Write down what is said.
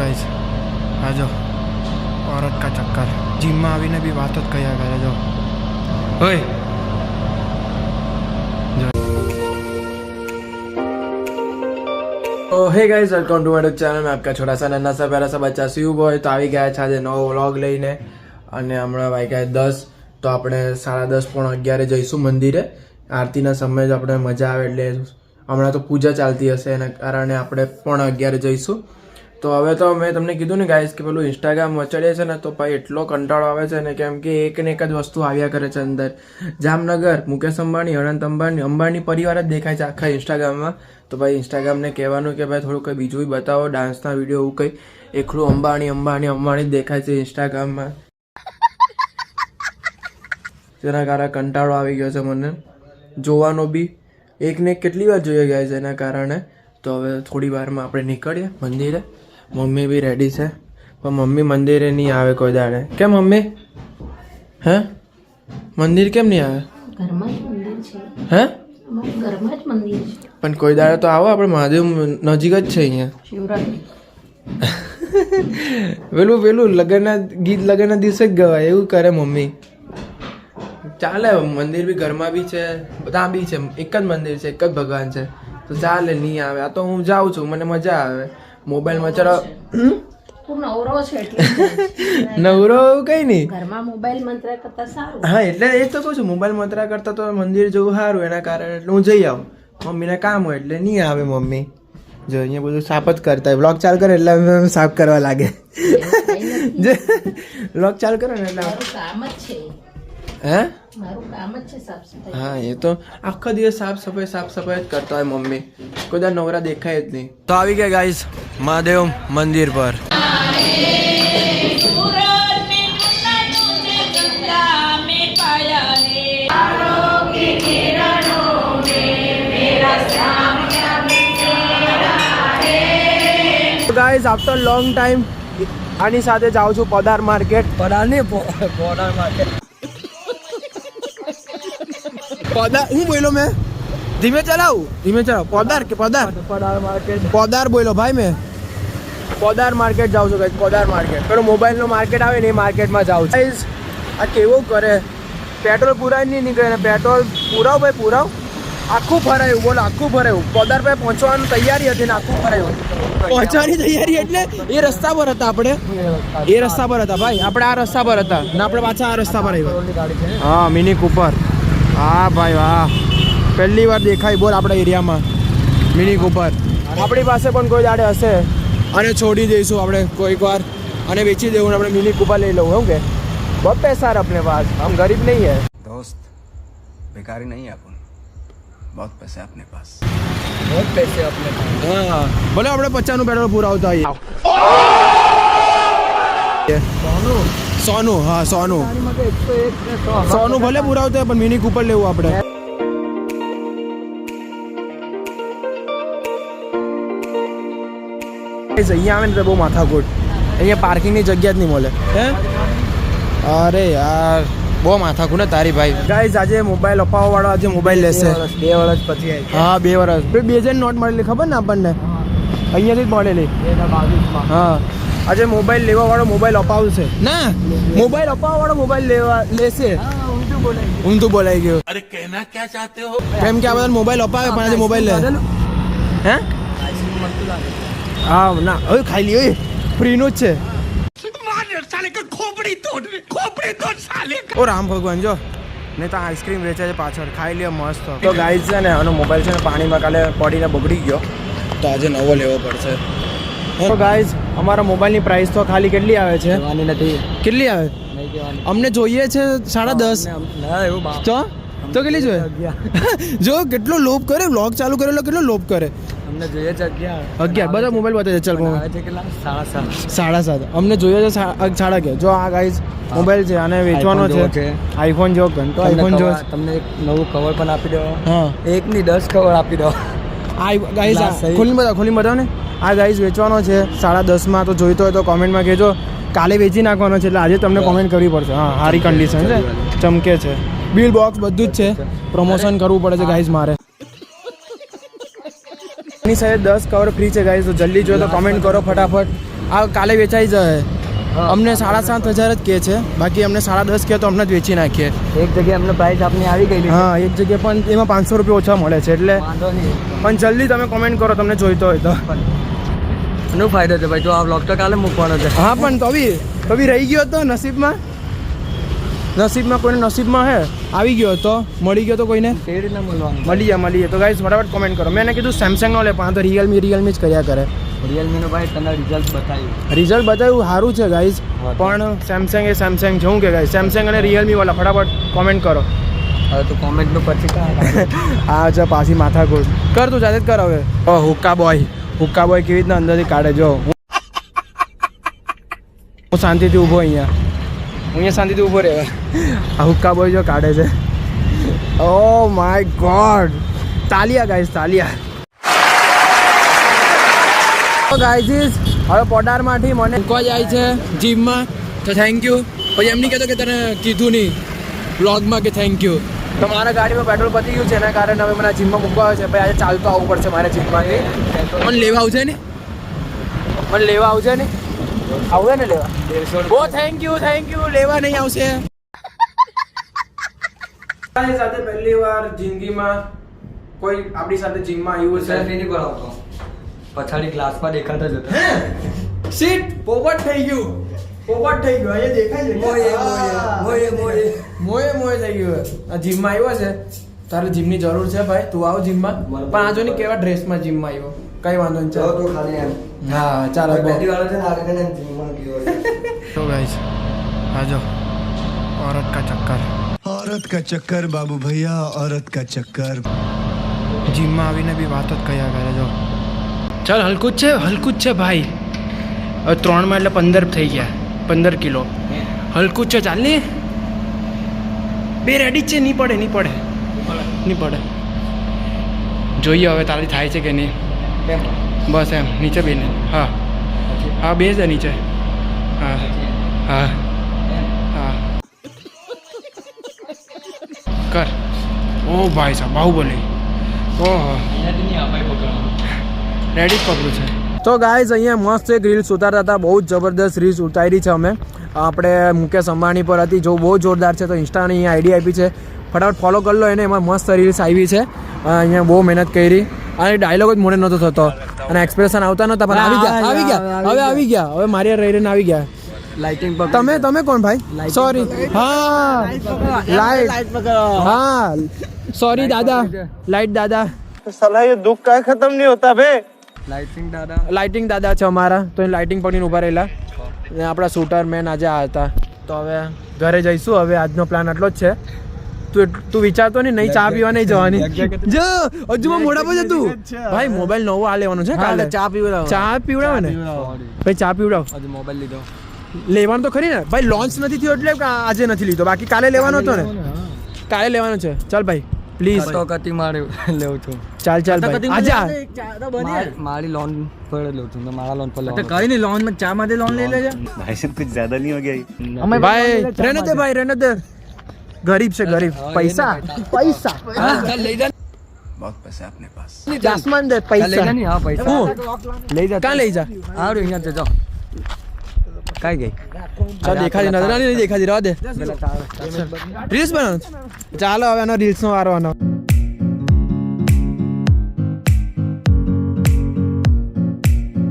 Guys आ जाओ औरत का चक्कर जिम में आवीने भी बात ज कया करे जो ओए तो hey guys welcome to my channel में आपका छोटा सा नन्हा सा प्यारा सा बच्चा शिव बॉय तो આવી ગયા છે આજે નવો વ્લોગ લઈને અને હમણાં વાગ્યા 10 તો આપણે 10:30 પોણા 11 જઈશું મંદિરે આરતીના સમયે જ આપણે મજા આવે એટલે હમણાં તો પૂજા ચાલતી હશે એના કારણે આપણે પોણા 11 જઈશું તો હવે તો મેં તમને કીધું ને ગાઈસ કે પેલું ઇન્સ્ટાગ્રામ વચડે છે ને તો ભાઈ એટલો કંટાળો આવે છે ને કેમ કે એક ને એક જ વસ્તુ આવ્યા કરે છે અંદર જામનગર મુકેશ અંબાણી અનંત અંબાણી પરિવાર જ દેખાય છે આખા ઇન્સ્ટાગ્રામમાં તો ભાઈ ઇન્સ્ટાગ્રામને કહેવાનું કે ભાઈ થોડું કંઈ બીજું બતાવો ડાન્સના વિડીયો એવું કંઈ એકલું અંબાણી જ દેખાય છે ઇન્સ્ટાગ્રામમાં જેના કારણે કંટાળો આવી ગયો છે મને જોવાનો બી એકને એક કેટલી વાર જોઈએ ગયા છે એના કારણે તો હવે થોડી વારમાં આપણે નીકળીએ મંદિરે મમ્મી બી રેડી છે પણ મમ્મી મંદિરે નહીં આવે કોઈ દાડે કેમ મમ્મી હે મંદિર કેમ નહીં આવે ઘરમાં જ મંદિર છે હે ઘરમાં જ મંદિર છે પણ કોઈ દાડે તો આવો આપણે મહાદેવ નજીક જ છે અહીંયા શિવરાત્રી પેલું ગીત લગ્નના દિવસે જ ગવાય એવું કરે મમ્મી ચાલે મંદિર બી ઘરમાં બી છે બધા બી છે એક જ મંદિર છે એક જ ભગવાન છે તો ચાલે નહીં આવે આ તો હું જાઉં છું મને મજા આવે મોબાઈલમાં ચલો નવરો છે એટલે નવરો કઈ નહીં ઘરમાં મોબાઈલ મંત્ર કરતા સારું હા એટલે એ જ તો કહું છું મોબાઈલ મંત્રા કરતા તો મંદિર જવું સારું એના કારણે એટલે હું જઈ આવું મમ્મીને કામ હોય એટલે નહીં આવે મમ્મી જો અહીંયા બધું સાફ જ કરતા હોય બ્લોગ ચાલુ કરે એટલે સાફ કરવા લાગે જે બ્લોગ ચાલુ કરે ને એટલે મારું કામ જ છે હે મારું કામ જ છે સાફ સફાઈ હા એ તો આખો દિવસ સાફ સફાઈ જ કરતા હોય મમ્મી કોઈ દર નવરા દેખાય જ નહીં તો આવી ગયા ગાઈસ મહાદેવ મંદિર પર ગાઈસ આફ્ટર લોંગ ટાઈમ આની સાથે જાઉં છું પોદાર માર્કેટ પોદાર માર્કેટ પોદાર હું બોલ્યો મેં ધીમે ચલાવ પોદાર માર્કેટ પોદાર બોલ્યો ભાઈ મેં પોદાર માર્કેટ જાઉં છું ગાઈસ પોદાર માર્કેટ પેલો મોબાઈલનો માર્કેટ આવે ને એ માર્કેટમાં જાઉં છું ગાઈસ આ કેવું કરે પેટ્રોલ પુરાય નહીં નીકળે ને પેટ્રોલ પુરાવ આખું ફરાયું પોદાર પાસે પહોંચવાની તૈયારી હતી ને આખું ફરાયું પહોંચવાની તૈયારી એટલે એ રસ્તા પર હતા આપણે ભાઈ આપણે આ રસ્તા પર હતા ને આપણે પાછા આ રસ્તા પર આવ્યા હા મિની કૂપર હા ભાઈ વાહ પહેલી વાર દેખાય બોલ આપણા એરિયામાં મિની કૂપર આપણી પાસે પણ કોઈ દાડે હશે અને છોડી દઈશું આપણે કોઈક વાર અને વેચી દેવું આપણે મિની કૂપર લઈ લઉં કે બહુ પૈસા अपने पास हम गरीब नहीं है दोस्त बेकारी नहीं है अपन बहुत पैसे अपने पास હા ભલે આપણે 50 નું પેટ્રોલ પુરાવતા આવીએ સોનું ભલે પુરાવતા પણ મિની કૂપર લેવું આપણે અહીંયા આવે ને તો બહુ માથાકૂટ અહીંયા પાર્કિંગની જગ્યા જ નહીં મળે હે અરે યાર બહુ માથાકૂટ ને તારી ભાઈ ગાઈઝ આજે મોબાઈલ અપાવવા વાળો આજે મોબાઈલ લેશે 2 વર્ષ પછી હા 2 વર્ષ 2000 નોટ મળેલી ખબર ને આપણને અહીંયાથી જ મળેલી હા આજે મોબાઈલ લેવા વાળો મોબાઈલ અપાવશે ના મોબાઈલ અપાવવા વાળો મોબાઈલ લેશે ઊંધું બોલાઈ ગયો અરે કહેના ક્યાં ચાહતે હો કેમ કે આ બધા મોબાઈલ અપાવે પણ આજે મોબાઈલ લે હે હા ના હવે ખાઈ લ્યો ફ્રીનું જ છે ઓ રામ ભગવાન જો ને તો આઈસ્ક્રીમ વેચે છે પાછળ ખાઈ લ્યો મસ્ત તો ગાઈઝ છે ને આનો મોબાઈલ છે ને પાણીમાં કાલે પડીને બગડી ગયો તો આજે નવો લેવો પડશે તો ગાઈઝ અમારા મોબાઈલની પ્રાઇસ તો ખાલી કેટલી આવે છે કેટલી આવે અમને જોઈએ છે 10.5 તો કેટલી જોઈએ જો કેટલો લોભ કરે વ્લોગ ચાલુ કરેલો કેટલો લોભ કરે અમને જોઈએ છે 11 બધા મોબાઈલ બતાવે ચાલ 7.5 અમને જોઈએ છે 11.5 જો આ ગાઈઝ મોબાઈલ છે આને વેચવાનો છે આઈફોન જો ઘંટો આઈફોન જો તમને એક નવું કવર પણ આપી દો હા એક ની 10 કવર આપી દો આ ગાઈઝ ખોલી બતાવો ને આ ગાઈઝ વેચવાનો છે 10.5 માં તો જોઈતો હોય તો કોમેન્ટમાં કહેજો કાલે વેચી નાખવાનો છે એટલે આજે તમને કોમેન્ટ કરવી પડશે હા સારી કન્ડિશન છે ચમકે છે બિલ બોક્સ બધું જ છે પ્રમોશન કરવું પડે છે ગાઈઝ મારે એની સાથે 10 કવર ફ્રી છે ગાઈઝ તો જલ્દી જો તો કમેન્ટ કરો ફટાફટ આ કાલે વેચાઈ જાય. અમને 7,500 જ કહે છે, બાકી અમને 10.5 કહે તો અમને જ વેચી નાખીએ. એક જગ્યાએ અમને પ્રાઇસ આપની આવી ગઈ. હા, એક જગ્યાએ પણ એમાં 500 રૂપિયા ઓછા મળે છે એટલે. વાંધો નહીં, પણ જલ્દી તમે કોમેન્ટ કરો તમને જોઈતો હોય તો. એનો ફાયદો છે ભાઈ, જો આ વ્લોગ તો કાલે મૂકવાનો છે. હા, પણ તો બી રહી ગયો તો નસીબમાં કોઈને નસીબમાં હે આવી ગયો તો મળી ગયો તો કોઈને કેવી રીતના મળવાનું? મળી જાય. તો ગાઈસ ફટાફટ કોમેન્ટ કરો. મેં એને કીધું સેમસંગ નો લે, પણ આ તો રિયલમી જ કર્યા કરે. રિયલમી નો ભાઈ તને રિઝલ્ટ બતાવ્યું. રિઝલ્ટ બતાવ્યું સારું છે ગાઈસ, પણ સેમસંગ છે. હું કે ગાઈસ સેમસંગ અને રિયલમી વાળા ફટાફટ કોમેન્ટ કરો. હવે તો કોમેન્ટનું પછી કાં હા છે પાછી માથાકૂટ કર, તું જાતે જ કર હવે. હુક્કા બોય કેવી રીતના અંદરથી કાઢે જો. હું શાંતિથી ઊભો અહીંયા શાંતિથી ઊભો રહે. આ હુક્કા બોય જો કાઢે છે. ઓ માય ગોડ, તાલિયા ગાઈસ, તાલિયા. ગાઈઝ હવે પોડારમાંથી મને મૂકવા જાય છે જીમમાં, તો થેન્ક યુ. પછી એમ નહીં કહેતો કે તને કીધું નહીં બ્લોગમાં કે થેન્ક યુ. તો મારા ગાડીમાં પેટ્રોલ પતી ગયું છે, એના કારણે હવે મને જીમમાં મૂકવા આવે છે. ભાઈ આજે ચાલતો આવવું પડશે મારે જીમમાંથી. મને લેવા આવશે ને આવશે ને લેવા. ઓ થેન્ક યુ લેવા નહીં આવશે. સાથે પહેલી વાર જિંદગીમાં કોઈ આપણી સાથે જીમમાં આવ્યું છે. સેલ્ફી નહીં પડાવતો, પછાડી ગ્લાસમાં દેખાતા જ હતા. સીટ પોપટ થઈ ગયું અહીંયા દેખાય છે. મોએ થઈ ગયું. આ જીમમાં આવ્યો છે, તારે જીમની જરૂર છે ભાઈ, તું આવ જીમમાં. પણ આ જો ને કેવા ડ્રેસમાં જીમમાં આવ્યો, કઈ વાંધો નહીં. ચાલો તો ખાલી એમ. હા ચાલો. પહેલી વાર છે ને આ રીતે જીમમાં ગયો. તો ગાઈસ આજો औरत का चक्कर बाबू भैया, औरत का चक्कर. જીમમાં આવીને બી વાતો જ કયા કરે જો. ચાલ હલકું જ છે ભાઈ. હવે 3 માં એટલે 15 થઈ ગયા, 15 કિલો. હલકું જ છે, ચાલ ને. બે રેડી જ છે, નહીં પડે. જોઈએ હવે તારી થાય છે કે નહીં. બસ એમ નીચે બેને. હા બે છે નીચે. હા કર. ઓ ભાઈ સાહેબ બાહુબલી. ઓહો રેડી પકડું છે. તો ગાઈઝ અહીંયા મસ્ત એક રીલ્સ ઉતારતા હતા, બહુ જ જબરદસ્ત રીલ્સ ઉતારી છે અમે. આપણે મુકેશ અંબાણી પર હતી, જો બહુ જોરદાર છે. તો ઇન્સ્ટાની અહીંયા આઈડી આપી છે, ફટાફટ ફોલો કરી લો એને. એમાં મસ્ત રીલ્સ આવી છે. અહીંયા બહુ મહેનત કરી અને ડાયલોગ જ મોડે નહોતો થતો અને એક્સપ્રેશન આવતા નહોતા, પણ આવી ગયા. હવે મારી રહીને આવી ગયા. લાઇટિંગ પર તમે કોણ ભાઈ? સોરી. હા લાઈટ. હા સોરી દાદા, લાઈટ દાદા. साला ये दुख का खत्म नहीं होता बे. લાઇટિંગ દાદા છે અમારા, તો એ લાઇટિંગ પડીને ઊભા રહેલા. ને આપણા શૂટર મેન આજે આ હતા. તો હવે ઘરે જઈશું. હવે આજનો પ્લાન આટલો જ છે. તું વિચારતો નહીં ચા પીવા નહીં જવાની. જો હજુમાં મોડા પર તું ભાઈ મોબાઈલ નવો આ લેવાનો છે કાલે. ચા પીવડાવે ને ભાઈ, ચા પીવડાવ. હજુ મોબાઈલ લીધો, લેવાનું તો ખરી ને ભાઈ. લોન્ચ નથી થયો એટલે આજે નથી લીધો, બાકી કાલે લેવાનો હતો ને. કાલે લેવાનો છે. ચાલ ભાઈ પ્લીઝ. કટોકટી મારે લેવું છું. ચાલ ભાઈ આજા. મારી લોન પર લઉં છું, મારા લોન પર લેવાનું. કઈ નહીં, લોન ચા માટે લોન લઈ લેજે भाई साहब कुछ ज्यादा नहीं हो गया ये? ભાઈ. રહેને દે ગરીબ છે, ગરીબ. પૈસા बहुत पैसा है अपने पास. આસમાન દે પૈસા. હા પૈસા લઈ જા. ક્યાં લઈ જા? હારું અહીંયા જજો. કઈ ગઈ? ચાલ દેખાતી નથી, નહીં દેખાતી, રહેવા દે. રીલ્સ બનાવવાનું. ચાલો હવે આનો રીલ્સ નો વારો આનો.